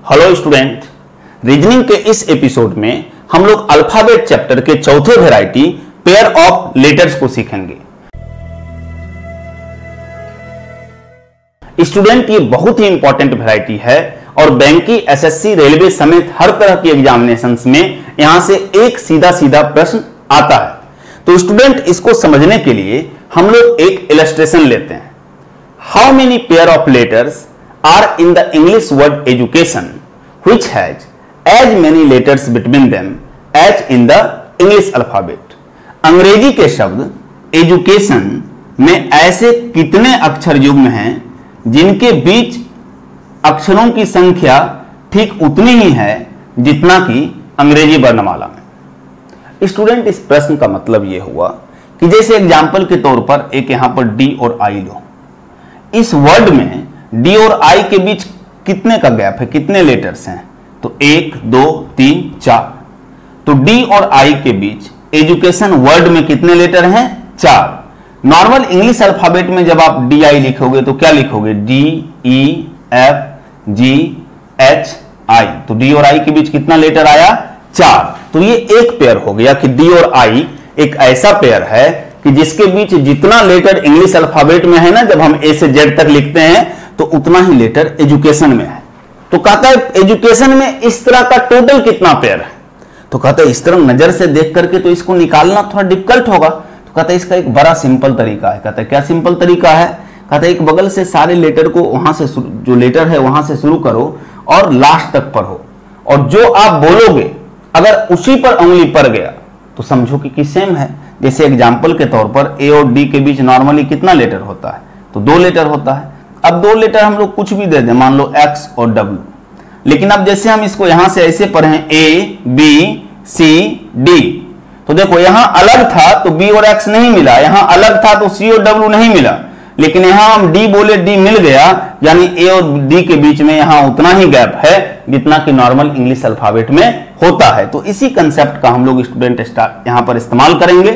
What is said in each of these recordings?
Hello student, reasoning के इस episode में हम लोग अल्फाबेट चैप्टर के चौथे वैरायटी पेयर ऑफ लेटर्स को सीखेंगे। स्टूडेंट, ये बहुत ही इंपॉर्टेंट वैरायटी है और बैंक की एसएससी, रेलवे समेत हर तरह की एग्जामिनेशंस में यहां से एक सीधा सीधा प्रश्न आता है। तो स्टूडेंट, इसको समझने के लिए हम लोग एक इलस्ट्रेशन लेते हैं। How many pair of letters are in the English word education which has as many letters between them as in the English alphabet। अंग्रेजी के शब्द एजुकेशन में ऐसे कितने अक्षर युग्म हैं जिनके बीच अक्षरों की संख्या ठीक उतनी ही है जितना कि अंग्रेजी वर्णमाला में। स्टूडेंट, इस प्रश्न का मतलब यह हुआ कि जैसे एग्जाम्पल के तौर पर एक यहां पर डी और आई लो। इस वर्ड में डी और आई के बीच कितने का गैप है, कितने लेटर्स हैं? तो 1 2 3 4। तो डी और आई के बीच एजुकेशन वर्ड में कितने लेटर हैं? 4। नॉर्मल इंग्लिश अल्फाबेट में जब आप डी आई लिखोगे तो क्या लिखोगे? D E F G H आई। तो डी और आई के बीच कितना लेटर आया? 4। तो ये एक पेयर हो गया कि डी और आई एक ऐसा पेयर है कि जिसके बीच जितना लेटर इंग्लिश अल्फाबेट में है ना, जब हम ए से जेड तक लिखते हैं तो उतना ही लेटर एजुकेशन में है। तो कहता है एजुकेशन में इस तरह का टोटल कितना पेयर है? तो कहता है इस तरह नजर से देख करके तो इसको निकालना थोड़ा डिफिकल्ट होगा। तो कहता है इसका एक बड़ा सिंपल तरीका है। कहता है क्या सिंपल तरीका है? कहता है एक बगल से सारे लेटर को वहां से जो लेटर है वहां से शुरू करो और लास्ट तक पढ़ो, और जो आप बोलोगे अगर उसी पर उंगली पड़ गया तो समझो कि सेम है। जैसे एग्जाम्पल के तौर पर ए और डी के बीच नॉर्मली कितना लेटर होता है? तो 2 लेटर होता है। अब 2 लेटर हम लोग कुछ भी दे दें, मान लो एक्स और डब्ल्यू, लेकिन अब जैसे हम इसको यहां से ऐसे पढ़ें ए बी सी डी, तो देखो यहां अलग था तो बी और एक्स नहीं मिला, यहां अलग था तो सी और डब्ल्यू नहीं मिला, लेकिन यहां हम डी बोले डी मिल गया, यानी ए और डी के बीच में यहां उतना ही गैप है जितना कि नॉर्मल इंग्लिश अल्फाबेट में होता है। तो इसी कंसेप्ट का हम लोग स्टूडेंट यहां पर इस्तेमाल करेंगे।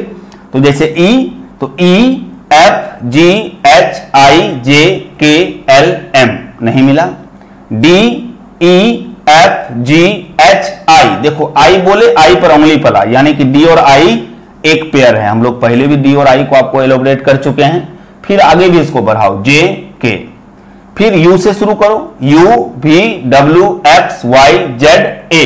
तो जैसे ई, तो ई F G H I J K L M नहीं मिला। D E F G H आई, देखो आई बोले आई पर उंगली पड़ा, यानी कि डी और आई एक पेयर है। हम लोग पहले भी डी और आई को आपको एलोबरेट कर चुके हैं। फिर आगे भी इसको बढ़ाओ, जे के, फिर यू से शुरू करो, U V W X Y Z A.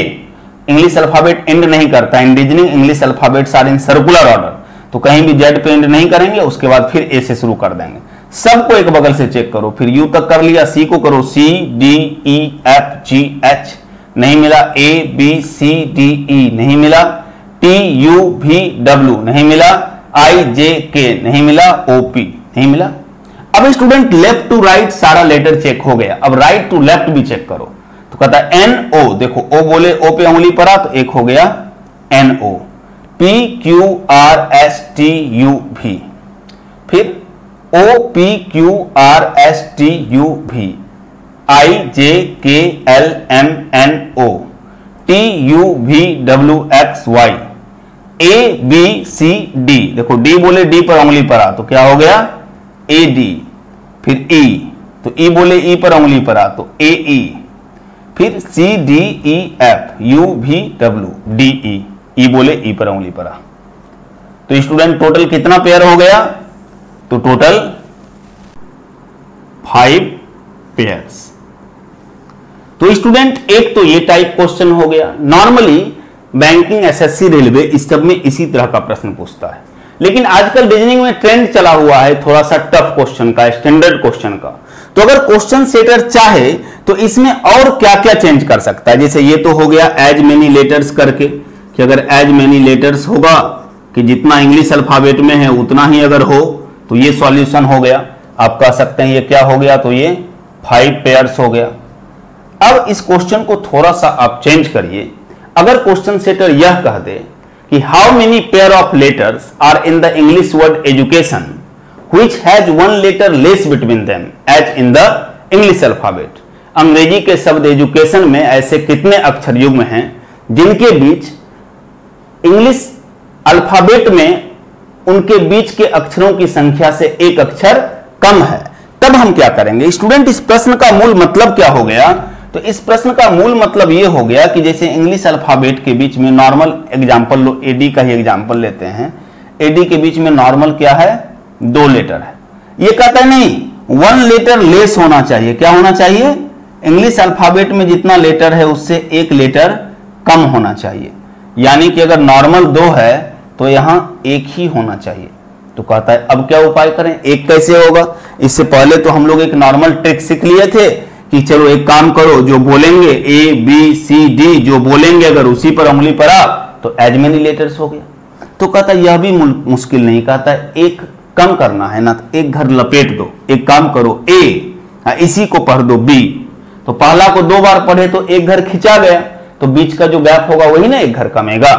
English alphabet end नहीं करता, indicating English alphabets are in circular order, तो कहीं भी जेड पे एंड नहीं करेंगे, उसके बाद फिर ए से शुरू कर देंगे। सबको एक बगल से चेक करो, फिर यू तक कर लिया, सी को करो, C D E F G H नहीं मिला, ए बी सी डी ई नहीं मिला, टी यू वी डब्ल्यू नहीं मिला, आई जे के नहीं मिला, ओ पी नहीं मिला। अब स्टूडेंट लेफ्ट टू राइट सारा लेटर चेक हो गया, अब राइट टू लेफ्ट भी चेक करो। तो कहता है एन ओ, देखो ओ बोले ओ पे उंगली पड़ा तो एक हो गया N O. P Q R S T U भी, फिर O P Q R S T U भी, I J K L M N O, T U V W X Y, A B C D, देखो D बोले D पर उंगली पड़ा तो क्या हो गया? A D. फिर ई, तो ई बोले ई पर उंगली पड़ा तो ए ई, फिर C D E F, U V W D E, E बोले ई पर उंगली पड़ा। तो स्टूडेंट टोटल कितना पेयर हो गया? तो टोटल 5 पेयर्स। तो स्टूडेंट एक तो ये टाइप क्वेश्चन हो गया। नॉर्मली बैंकिंग, एसएससी, रेलवे इस सब में इसी तरह का प्रश्न पूछता है, लेकिन आजकल रीजनिंग में ट्रेंड चला हुआ है थोड़ा सा टफ क्वेश्चन का, स्टैंडर्ड क्वेश्चन का। तो अगर क्वेश्चन सेटर चाहे तो इसमें और क्या क्या चेंज कर सकता है। जैसे ये तो हो गया एज मेनी लेटर्स करके, कि अगर एज मेनी लेटर्स होगा कि जितना इंग्लिश अल्फाबेट में है उतना ही अगर हो तो ये सॉल्यूशन हो गया। आप कह सकते हैं ये क्या हो गया? तो ये 5 पेयर्स हो गया। अब इस क्वेश्चन को थोड़ा सा आप चेंज करिए। अगर क्वेश्चन सेटर यह कह दे कि how many pair of letters are in the English word education which has 1 letter less between them as in the English alphabet. अंग्रेजी के शब्द एजुकेशन में ऐसे कितने अक्षर युग्म हैं जिनके बीच इंग्लिश अल्फाबेट में उनके बीच के अक्षरों की संख्या से एक अक्षर कम है। तब हम क्या करेंगे? स्टूडेंट, इस प्रश्न का मूल मतलब क्या हो गया? तो इस प्रश्न का मूल मतलब ये हो गया कि जैसे इंग्लिश अल्फाबेट के बीच में नॉर्मल एग्जाम्पल लो, एडी का ही एग्जाम्पल लेते हैं। एडी के बीच में नॉर्मल क्या है, 2 लेटर है। ये कहता है नहीं 1 लेटर लेस होना चाहिए। क्या होना चाहिए, इंग्लिश अल्फाबेट में जितना लेटर है उससे 1 लेटर कम होना चाहिए। यानी कि अगर नॉर्मल 2 है तो यहां 1 ही होना चाहिए। तो कहता है अब क्या उपाय करें, 1 कैसे होगा। इससे पहले तो हम लोग एक नॉर्मल ट्रिक सीख लिए थे कि चलो एक काम करो, जो बोलेंगे ए बी सी डी जो बोलेंगे अगर उसी पर उंगली पड़ा तो एज मेनी लेटर्स हो गया। तो कहता है यह भी मुश्किल नहीं, कहता है 1 कम करना है ना, तो 1 घर लपेट दो। एक काम करो ए इसी को पढ़ दो बी, तो पहला को 2 बार पढ़े तो 1 घर खिंचा गया, तो बीच का जो गैप होगा वही ना 1 घर कमेगा।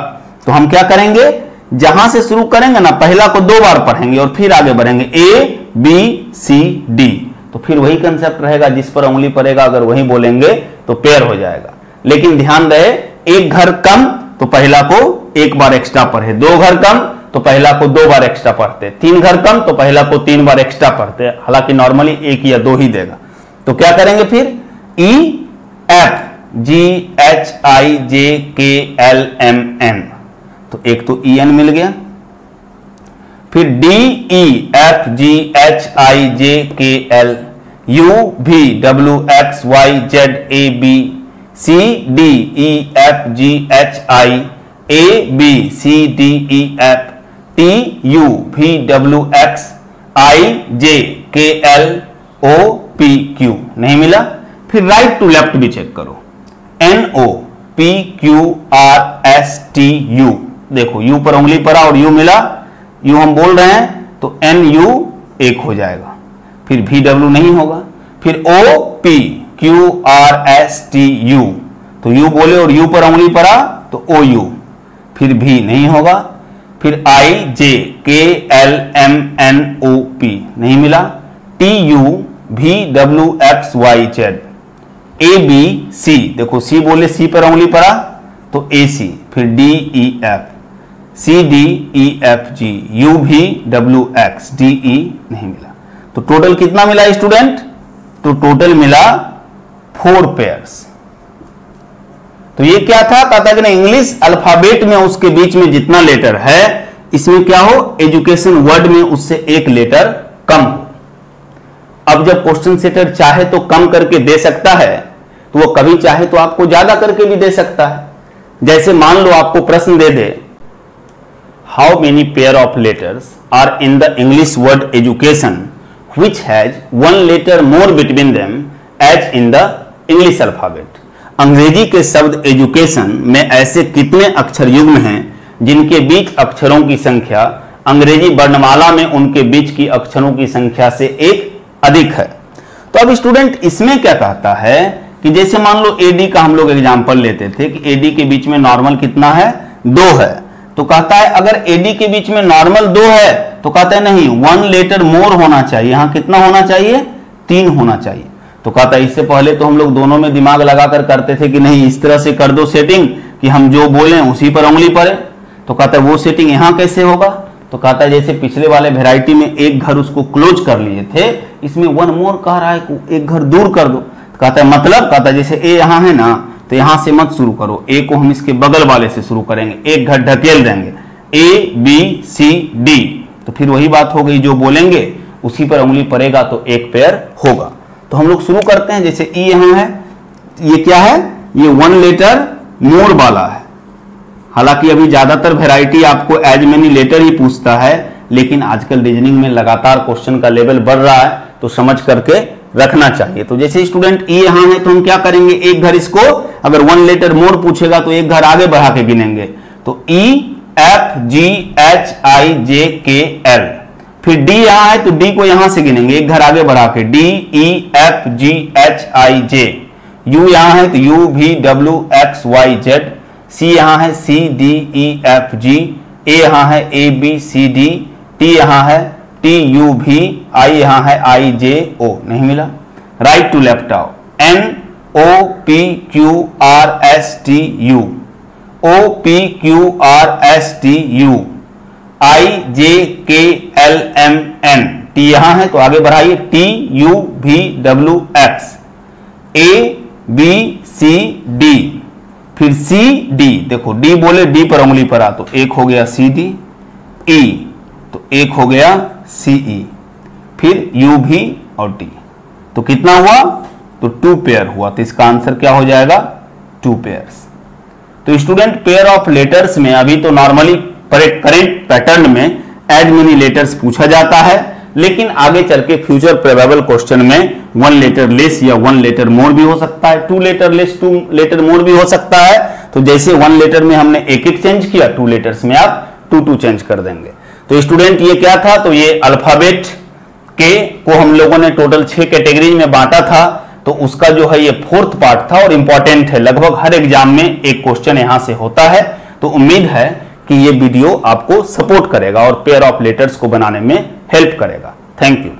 तो हम क्या करेंगे, जहां से शुरू करेंगे ना पहला को 2 बार पढ़ेंगे और फिर आगे बढ़ेंगे ए बी सी डी, तो फिर वही कंसेप्ट रहेगा, जिस पर उंगली पड़ेगा अगर वही बोलेंगे तो पेयर हो जाएगा। लेकिन ध्यान रहे 1 घर कम तो पहला को 1 बार एक्स्ट्रा पढ़े, 2 घर कम तो पहला को 2 बार एक्स्ट्रा पढ़ते, 3 घर कम तो पहला को 3 बार एक्स्ट्रा पढ़ते। हालांकि नॉर्मली 1 या 2 ही देगा। तो क्या करेंगे फिर, ई F G H I J K L M N, तो एक तो ई एन मिल गया। फिर D E F G H I J K L, U भी W X Y Z A B, C D E F G H I, A B C D E F, T U भी W X I J K L O P Q, नहीं मिला। फिर right to left भी check करो, N O P Q R S T U, देखो U पर उंगली पड़ा और यू मिला, यू हम बोल रहे हैं तो एन यू 1 हो जाएगा। फिर भी डब्ल्यू नहीं होगा। फिर O P Q R S T U, तो यू बोले और यू पर उंगली पड़ा तो ओ यू, फिर भी नहीं होगा। फिर I J K L M N O P, नहीं मिला। टी यू भी W X Y Z, A B C, देखो सी बोले सी पर उंगली पड़ा तो ए सी, फिर D E F, C D E F G, U भी डब्ल्यू एक्स डी ई, नहीं मिला। तो टोटल कितना मिला स्टूडेंट, तो टोटल मिला 4 पेयर्स। तो ये क्या था, कहता कि इंग्लिश अल्फाबेट में उसके बीच में जितना लेटर है इसमें क्या हो, एजुकेशन वर्ड में उससे 1 लेटर कम हो। अब जब क्वेश्चन सेटर चाहे तो कम करके दे सकता है तो वो कभी चाहे तो आपको ज्यादा करके भी दे सकता है। जैसे मान लो आपको प्रश्न दे दे, how many pair of letters are in the English word education which has 1 letter more between them as in the English alphabet. अंग्रेजी के शब्द एजुकेशन में ऐसे कितने अक्षर युग्म हैं जिनके बीच अक्षरों की संख्या अंग्रेजी वर्णमाला में उनके बीच की अक्षरों की संख्या से 1 अधिक है। तो अब स्टूडेंट इसमें क्या कहता है कि जैसे मान लो एडी का हम लोग एग्जांपल लेते थे कि एडी के बीच में नॉर्मल कितना है, 2 है। तो कहता है अगर एडी के बीच में नॉर्मल 2 है तो कहता है नहीं 1 लेटर मोर होना चाहिए, यहां कितना होना चाहिए, 3 होना चाहिए। तो कहता है इससे पहले तो हम लोग दोनों में दिमाग लगाकर करते थे कि नहीं इस तरह से कर दो सेटिंग कि हम जो बोलें उसी पर उंगली पड़े। तो कहता है वो सेटिंग यहां कैसे होगा, तो कहता है जैसे पिछले वाले वेराइटी में 1 घर उसको क्लोज कर लिए थे, इसमें 1 मोर कह रहा है को 1 घर दूर कर दो। तो कहता है मतलब, कहता है जैसे ए यहां है ना तो यहां से मत शुरू करो, ए को हम इसके बगल वाले से शुरू करेंगे, 1 घर ढकेल देंगे, ए बी सी डी, तो फिर वही बात हो गई, जो बोलेंगे उसी पर उंगली पड़ेगा तो 1 पेयर होगा। तो हम लोग शुरू करते हैं, जैसे ई यहां है, ये क्या है, ये 1 लेटर मोर वाला है। हालांकि अभी ज्यादातर वेराइटी आपको एज मेनी लेटर ही पूछता है, लेकिन आजकल रीजनिंग में लगातार क्वेश्चन का लेवल बढ़ रहा है तो समझ करके रखना चाहिए। तो जैसे स्टूडेंट ई यहां है तो हम क्या करेंगे, 1 घर इसको अगर 1 लेटर मोर पूछेगा तो 1 घर आगे बढ़ा के गिनेंगे, तो ई F G H I J K L. फिर डी यहां है तो डी को यहां से गिनेंगे, 1 घर आगे बढ़ा के, D E F G H I J. You यहां है तो यू भी डब्ल्यू एक्स वाई जेड। सी यहां है सी D E F ji. A यहां है A B C D. T यहां है टी यू भी। आई यहां है आई जे ओ, नहीं मिला। राइट टू लेफ्ट आओ, N O P Q R S T U, O P Q R S T U, I J K L M N. T यहां है तो आगे बढ़ाइए, टी यू भी W X. A B C D, फिर C D, देखो D बोले D पर उंगली पर आ तो एक हो गया सी डी, ई तो एक हो गया सी ई, फिर यू भी और टी, तो कितना हुआ, तो 2 पेयर हुआ। तो इसका आंसर क्या हो जाएगा, 2 पेयर्स। तो स्टूडेंट पेयर ऑफ लेटर्स में अभी तो नॉर्मली करेंट पैटर्न में एड मेनी लेटर्स पूछा जाता है, लेकिन आगे चल के फ्यूचर प्रोबेबल क्वेश्चन में 1 लेटर लेस या 1 लेटर मोर भी हो सकता है, 2 लेटर लेस 2 लेटर मोर भी हो सकता है। तो जैसे 1 लेटर में हमने एक चेंज किया, 2 लेटर्स में आप 2 चेंज कर देंगे। तो स्टूडेंट ये क्या था, तो ये अल्फाबेट के को हम लोगों ने टोटल 6 कैटेगरी में बांटा था, तो उसका जो है ये 4th पार्ट था और इंपॉर्टेंट है, लगभग हर एग्जाम में एक क्वेश्चन यहां से होता है। तो उम्मीद है कि ये वीडियो आपको सपोर्ट करेगा और पेयर ऑफ लेटर्स को बनाने में हेल्प करेगा। Thank you.